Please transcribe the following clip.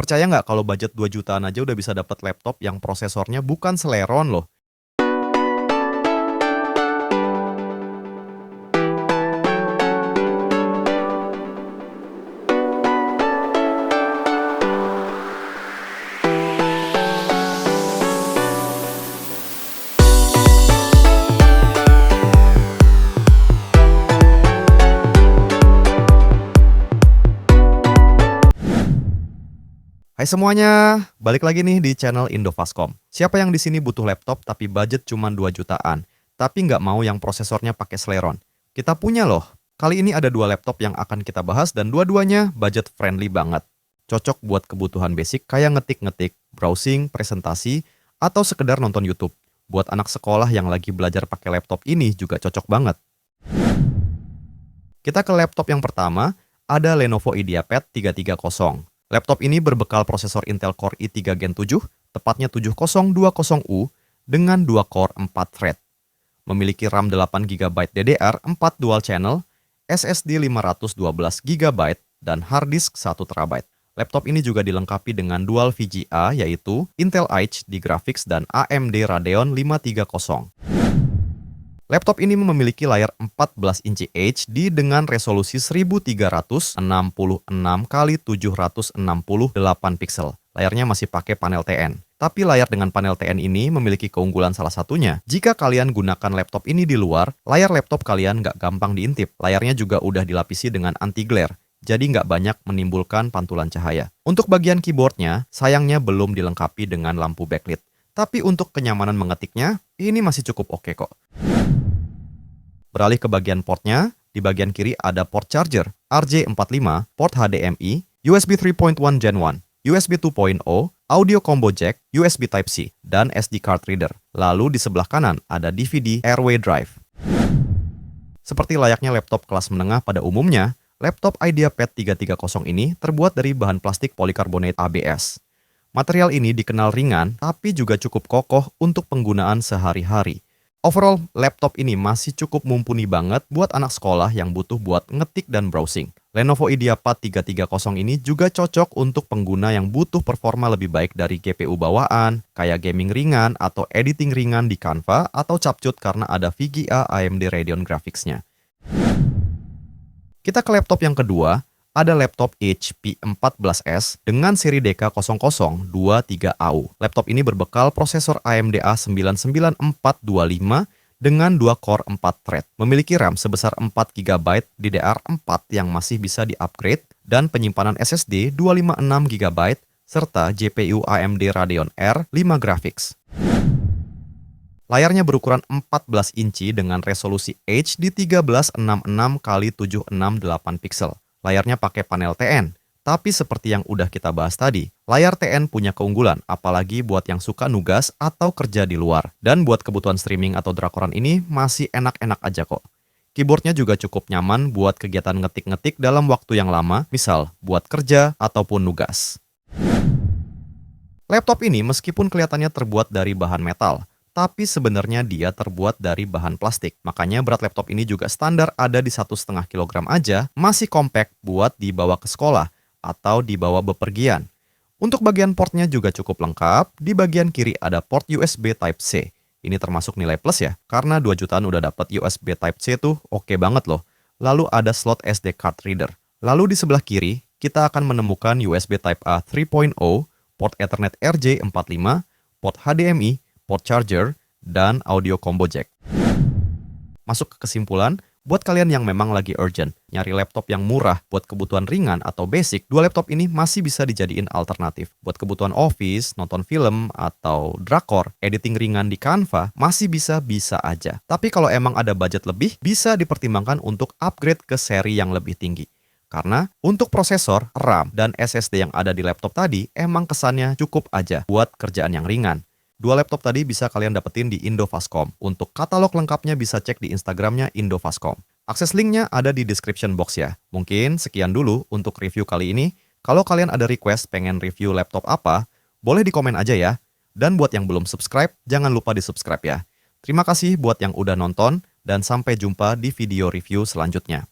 Percaya nggak kalau budget 2 jutaan aja udah bisa dapat laptop yang prosesornya bukan Celeron loh. Hai semuanya, balik lagi nih di channel Indofastcom. Siapa yang di sini butuh laptop tapi budget cuma 2 jutaan, tapi nggak mau yang prosesornya pakai Celeron? Kita punya loh. Kali ini ada 2 laptop yang akan kita bahas dan dua-duanya budget friendly banget. Cocok buat kebutuhan basic kayak ngetik-ngetik, browsing, presentasi, atau sekedar nonton YouTube. Buat anak sekolah yang lagi belajar pakai laptop ini juga cocok banget. Kita ke laptop yang pertama, ada Lenovo IdeaPad 330. Laptop ini berbekal prosesor Intel Core i3 Gen 7, tepatnya 7020U, dengan 2 core 4 thread. Memiliki RAM 8GB DDR 4 dual channel, SSD 512GB, dan hard disk 1TB. Laptop ini juga dilengkapi dengan dual VGA, yaitu Intel HD Graphics dan AMD Radeon 530. Laptop ini memiliki layar 14 inci HD dengan resolusi 1366 x 768 pixel. Layarnya masih pakai panel TN. Tapi layar dengan panel TN ini memiliki keunggulan salah satunya. Jika kalian gunakan laptop ini di luar, layar laptop kalian nggak gampang diintip. Layarnya juga udah dilapisi dengan anti-glare, jadi nggak banyak menimbulkan pantulan cahaya. Untuk bagian keyboardnya, sayangnya belum dilengkapi dengan lampu backlit. Tapi untuk kenyamanan mengetiknya, ini masih cukup oke kok. Beralih ke bagian portnya, di bagian kiri ada port charger RJ45, port HDMI, USB 3.1 Gen 1, USB 2.0, audio combo jack, USB Type-C, dan SD card reader. Lalu di sebelah kanan ada DVD Airway Drive. Seperti layaknya laptop kelas menengah pada umumnya, laptop IdeaPad 330 ini terbuat dari bahan plastik polikarbonat ABS. Material ini dikenal ringan, tapi juga cukup kokoh untuk penggunaan sehari-hari. Overall, laptop ini masih cukup mumpuni banget buat anak sekolah yang butuh buat ngetik dan browsing. Lenovo IdeaPad 330 ini juga cocok untuk pengguna yang butuh performa lebih baik dari GPU bawaan, kayak gaming ringan atau editing ringan di Canva atau capcut karena ada VGA AMD Radeon Graphics-nya. Kita ke laptop yang kedua, ada laptop HP 14S dengan seri DK0023AU. Laptop ini berbekal prosesor AMD A99425 dengan 2 core 4 thread. Memiliki RAM sebesar 4GB DDR4 yang masih bisa di-upgrade dan penyimpanan SSD 256GB serta GPU AMD Radeon R 5 Graphics. Layarnya berukuran 14 inci dengan resolusi HD 1366 x 768 pixel. Layarnya pakai panel TN, tapi seperti yang udah kita bahas tadi, layar TN punya keunggulan, apalagi buat yang suka nugas atau kerja di luar. Dan buat kebutuhan streaming atau drakoran ini masih enak-enak aja kok. Keyboardnya juga cukup nyaman buat kegiatan ngetik-ngetik dalam waktu yang lama, misal buat kerja ataupun nugas. Laptop ini meskipun kelihatannya terbuat dari bahan metal, tapi sebenarnya dia terbuat dari bahan plastik. Makanya berat laptop ini juga standar ada di 1,5 kg aja, masih compact buat dibawa ke sekolah atau dibawa bepergian. Untuk bagian portnya juga cukup lengkap, di bagian kiri ada port USB Type-C. Ini termasuk nilai plus ya, karena 2 jutaan udah dapat USB Type-C tuh oke banget loh. Lalu ada slot SD card reader. Lalu di sebelah kiri, kita akan menemukan USB Type-A 3.0, port Ethernet RJ45, port HDMI, port charger, dan audio combo jack. Masuk ke kesimpulan, buat kalian yang memang lagi urgent, nyari laptop yang murah buat kebutuhan ringan atau basic, 2 laptop ini masih bisa dijadiin alternatif. Buat kebutuhan office, nonton film, atau drakor, editing ringan di Canva, masih bisa-bisa aja. Tapi kalau emang ada budget lebih, bisa dipertimbangkan untuk upgrade ke seri yang lebih tinggi. Karena untuk prosesor, RAM, dan SSD yang ada di laptop tadi, emang kesannya cukup aja buat kerjaan yang ringan. 2 laptop tadi bisa kalian dapetin di Indofastcom. Untuk katalog lengkapnya bisa cek di Instagramnya Indofastcom. Akses linknya ada di description box ya. Mungkin sekian dulu untuk review kali ini. Kalau kalian ada request pengen review laptop apa, boleh di komen aja ya. Dan buat yang belum subscribe, jangan lupa di subscribe ya. Terima kasih buat yang udah nonton, dan sampai jumpa di video review selanjutnya.